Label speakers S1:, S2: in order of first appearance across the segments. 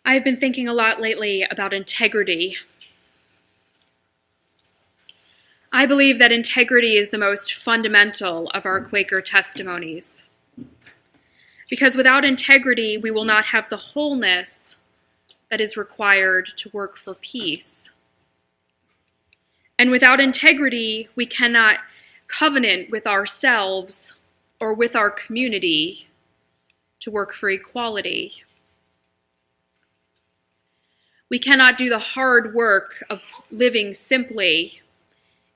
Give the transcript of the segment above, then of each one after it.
S1: I've been thinking a lot lately about integrity. I believe that integrity is the most fundamental of our Quaker testimonies. Because without integrity, we will not have the wholeness that is required to work for peace. And without integrity, we cannot covenant with ourselves or with our community to work for equality. We cannot do the hard work of living simply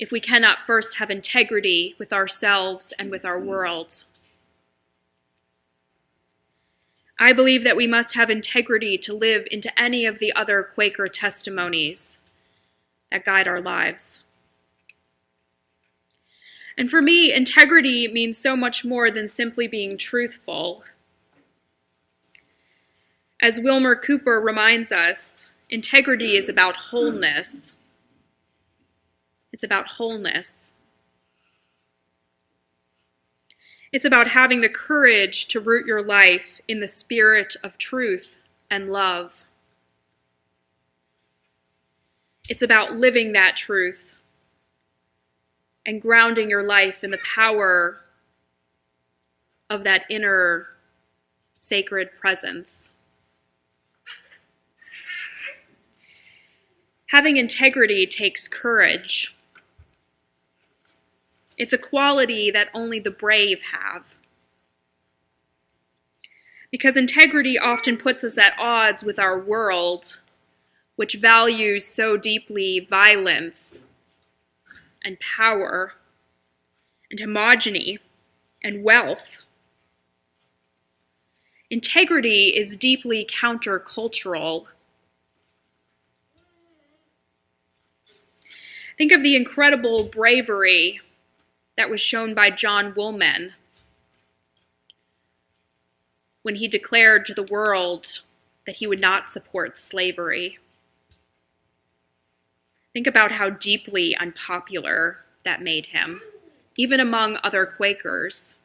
S1: if we cannot first have integrity with ourselves and with our world. I believe that we must have integrity to live into any of the other Quaker testimonies that guide our lives. And for me, integrity means so much more than simply being truthful. As Wilmer Cooper reminds us, integrity is about wholeness. It's about wholeness. It's about having the courage to root your life in the spirit of truth and love. It's about living that truth and grounding your life in the power of that inner sacred presence. Having integrity takes courage. It's a quality that only the brave have. Because integrity often puts us at odds with our world, which values so deeply violence and power and homogeny and wealth. Integrity is deeply countercultural. Think of the incredible bravery that was shown by John Woolman when he declared to the world that he would not support slavery. Think about how deeply unpopular that made him, even among other Quakers.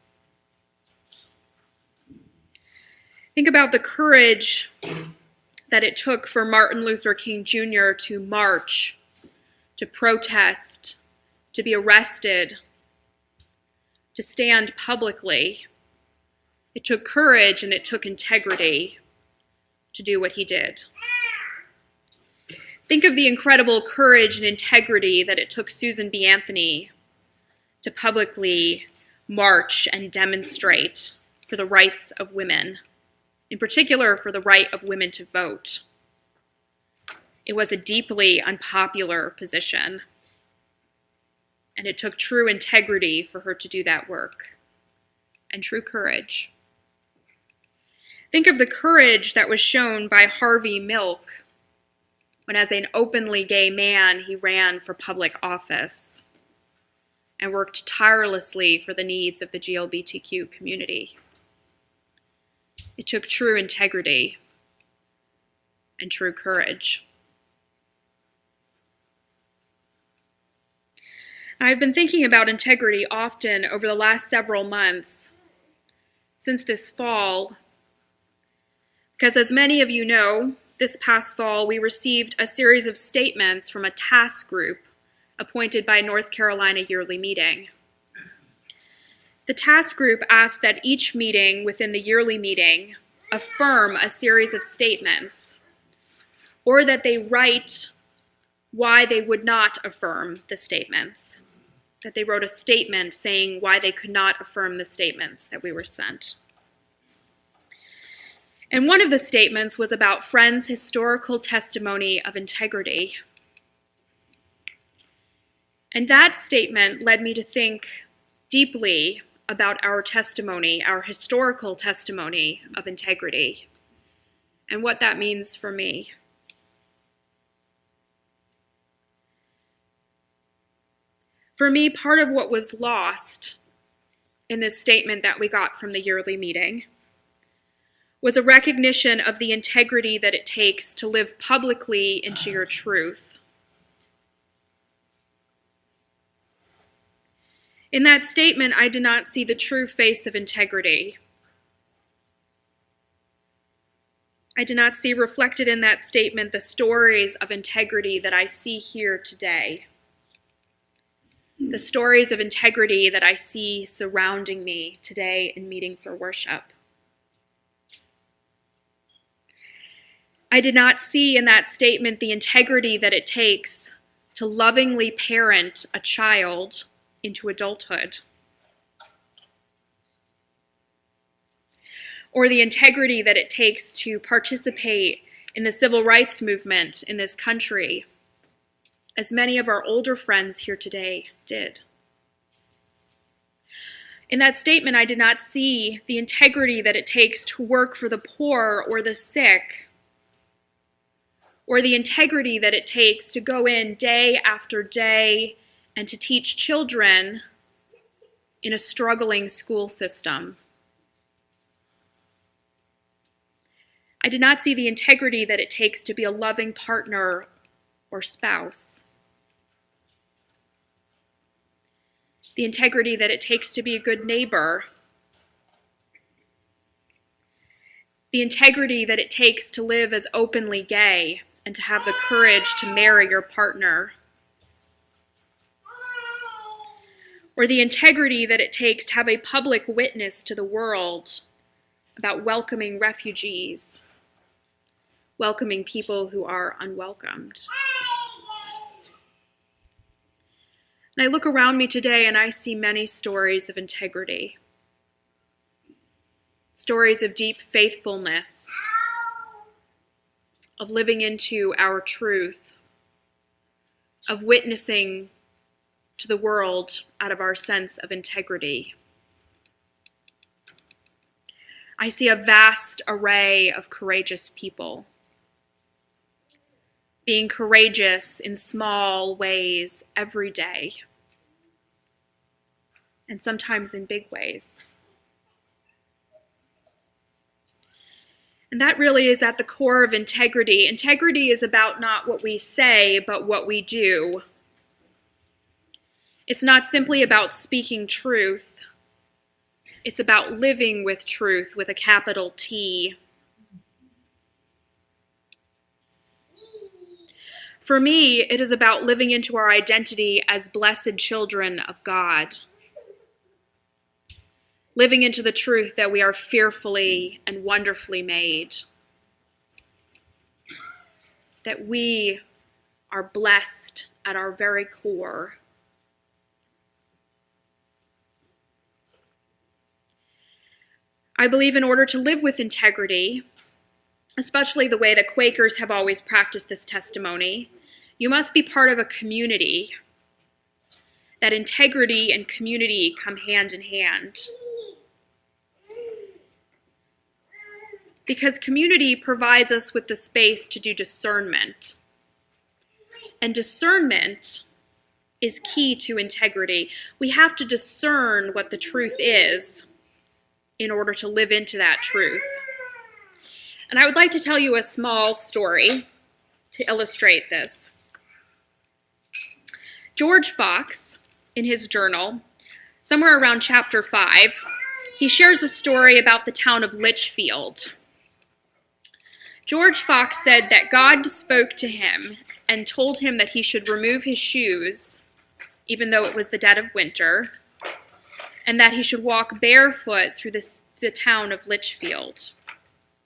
S1: Think about the courage that it took for Martin Luther King Jr. to march, to protest, to be arrested, to stand publicly. It took courage and it took integrity to do what he did. Think of the incredible courage and integrity that it took Susan B. Anthony to publicly march and demonstrate for the rights of women, in particular for the right of women to vote. It was a deeply unpopular position, and it took true integrity for her to do that work, and true courage. Think of the courage that was shown by Harvey Milk when, as an openly gay man, he ran for public office and worked tirelessly for the needs of the GLBTQ community. It took true integrity and true courage. I've been thinking about integrity often over the last several months, since this fall, because as many of you know, this past fall we received a series of statements from a task group appointed by North Carolina Yearly Meeting. The task group asked that each meeting within the yearly meeting affirm a series of statements, or that they write why they would not affirm the statements, that they wrote a statement saying why they could not affirm the statements that we were sent. And one of the statements was about Friends' historical testimony of integrity. And that statement led me to think deeply about our testimony, our historical testimony of integrity, and what that means for me. For me, part of what was lost in this statement that we got from the yearly meeting was a recognition of the integrity that it takes to live publicly into your truth. In that statement, I did not see the true face of integrity. I did not see reflected in that statement the stories of integrity that I see here today. The stories of integrity that I see surrounding me today in meeting for worship. I did not see in that statement the integrity that it takes to lovingly parent a child into adulthood, or the integrity that it takes to participate in the civil rights movement in this country, as many of our older friends here today did. In that statement, I did not see the integrity that it takes to work for the poor or the sick, or the integrity that it takes to go in day after day and to teach children in a struggling school system. I did not see the integrity that it takes to be a loving partner or spouse. The integrity that it takes to be a good neighbor. The integrity that it takes to live as openly gay and to have the courage to marry your partner. Or the integrity that it takes to have a public witness to the world about welcoming refugees, welcoming people who are unwelcomed. And I look around me today and I see many stories of integrity, stories of deep faithfulness, of living into our truth, of witnessing to the world out of our sense of integrity. I see a vast array of courageous people, being courageous in small ways every day, and sometimes in big ways. And that really is at the core of integrity. Integrity is about not what we say, but what we do. It's not simply about speaking truth. It's about living with truth with a capital T. For me, it is about living into our identity as blessed children of God. Living into the truth that we are fearfully and wonderfully made. That we are blessed at our very core. I believe in order to live with integrity, especially the way that Quakers have always practiced this testimony, you must be part of a community. That integrity and community come hand in hand. Because community provides us with the space to do discernment. And discernment is key to integrity. We have to discern what the truth is in order to live into that truth. And I would like to tell you a small story to illustrate this. George Fox, in his journal, somewhere around chapter 5, he shares a story about the town of Litchfield. George Fox said that God spoke to him and told him that he should remove his shoes, even though it was the dead of winter, and that he should walk barefoot through the town of Litchfield.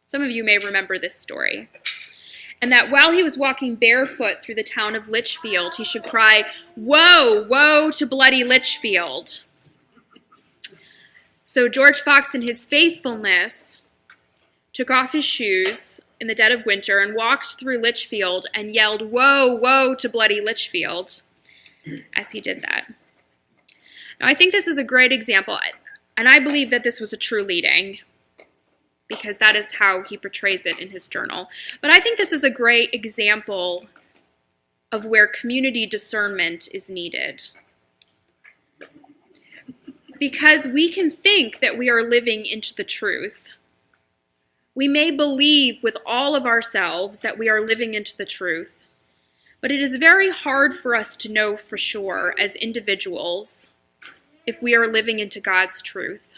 S1: Some of you may remember this story. And that while he was walking barefoot through the town of Litchfield, he should cry, "Woe, woe to bloody Litchfield." So George Fox, in his faithfulness, took off his shoes in the dead of winter and walked through Litchfield and yelled, "Woe, woe to bloody Litchfield," as he did that. Now, I think this is a great example, and I believe that this was a true leading, because that is how he portrays it in his journal. But I think this is a great example of where community discernment is needed. Because we can think that we are living into the truth. We may believe with all of ourselves that we are living into the truth, but it is very hard for us to know for sure as individuals if we are living into God's truth.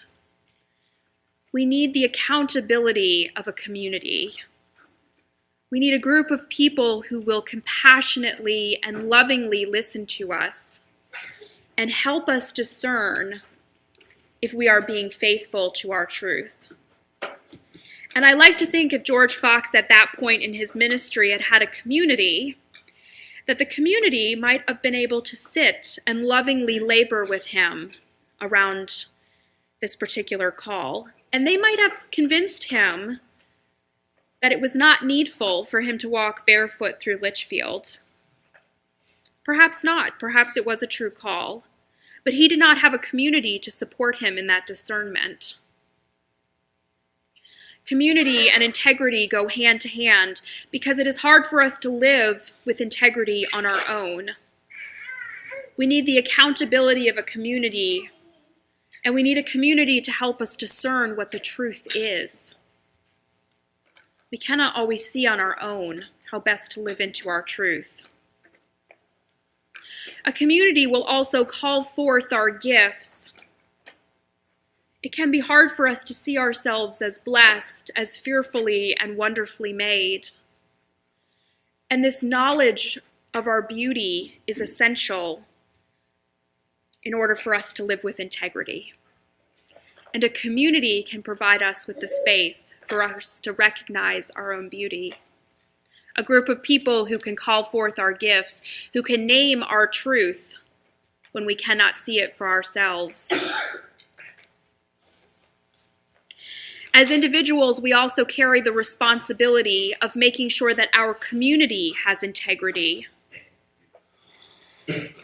S1: We need the accountability of a community. We need a group of people who will compassionately and lovingly listen to us and help us discern if we are being faithful to our truth. And I like to think if George Fox at that point in his ministry had had a community, that the community might have been able to sit and lovingly labor with him around this particular call. And they might have convinced him that it was not needful for him to walk barefoot through Litchfield. Perhaps not. Perhaps it was a true call. But he did not have a community to support him in that discernment. Community and integrity go hand to hand because it is hard for us to live with integrity on our own. We need the accountability of a community, and we need a community to help us discern what the truth is. We cannot always see on our own how best to live into our truth. A community will also call forth our gifts. It can be hard for us to see ourselves as blessed, as fearfully and wonderfully made. And this knowledge of our beauty is essential in order for us to live with integrity. And a community can provide us with the space for us to recognize our own beauty. A group of people who can call forth our gifts, who can name our truth when we cannot see it for ourselves. As individuals, we also carry the responsibility of making sure that our community has integrity.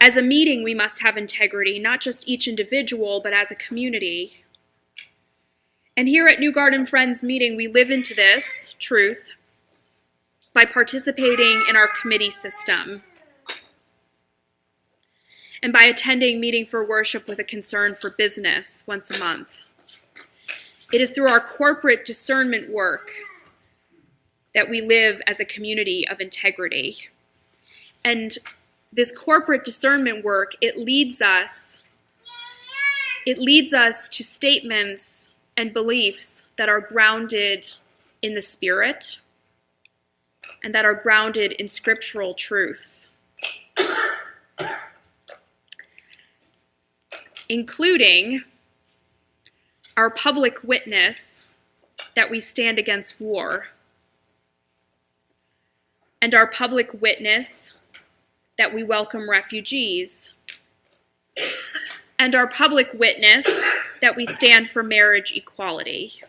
S1: As a meeting, we must have integrity, not just each individual, but as a community. And here at New Garden Friends meeting, we live into this truth by participating in our committee system and by attending meeting for worship with a concern for business once a month. It is through our corporate discernment work that we live as a community of integrity. And this corporate discernment work, it leads us to statements and beliefs that are grounded in the Spirit and that are grounded in scriptural truths, including our public witness that we stand against war, and our public witness that we welcome refugees, and our public witness that we stand for marriage equality.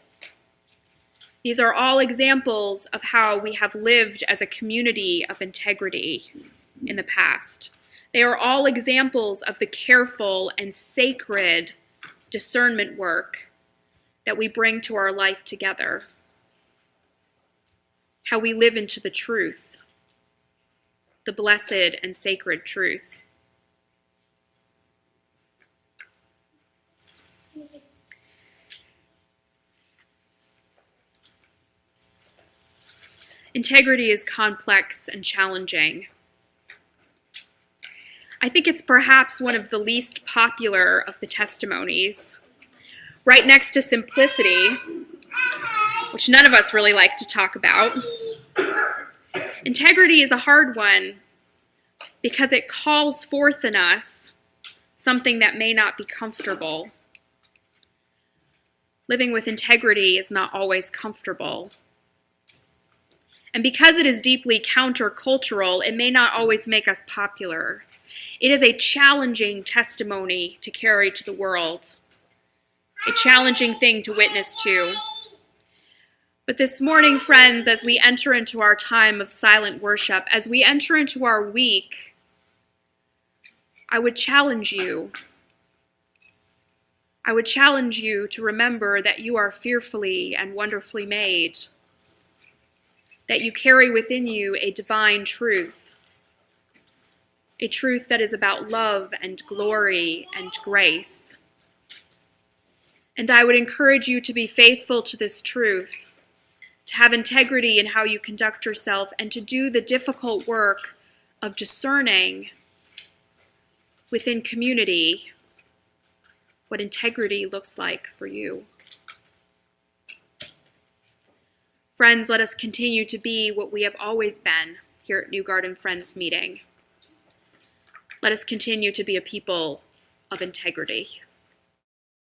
S1: These are all examples of how we have lived as a community of integrity in the past. They are all examples of the careful and sacred discernment work that we bring to our life together. How we live into the truth, the blessed and sacred truth. Integrity is complex and challenging. I think it's perhaps one of the least popular of the testimonies, right next to simplicity, which none of us really like to talk about. Integrity is a hard one because it calls forth in us something that may not be comfortable. Living with integrity is not always comfortable. And because it is deeply countercultural, it may not always make us popular. It is a challenging testimony to carry to the world, a challenging thing to witness to. But this morning, friends, as we enter into our time of silent worship, as we enter into our week, I would challenge you. I would challenge you to remember that you are fearfully and wonderfully made, that you carry within you a divine truth, a truth that is about love and glory and grace. And I would encourage you to be faithful to this truth, to have integrity in how you conduct yourself, and to do the difficult work of discerning within community what integrity looks like for you. Friends, let us continue to be what we have always been here at New Garden Friends Meeting. Let us continue to be a people of integrity.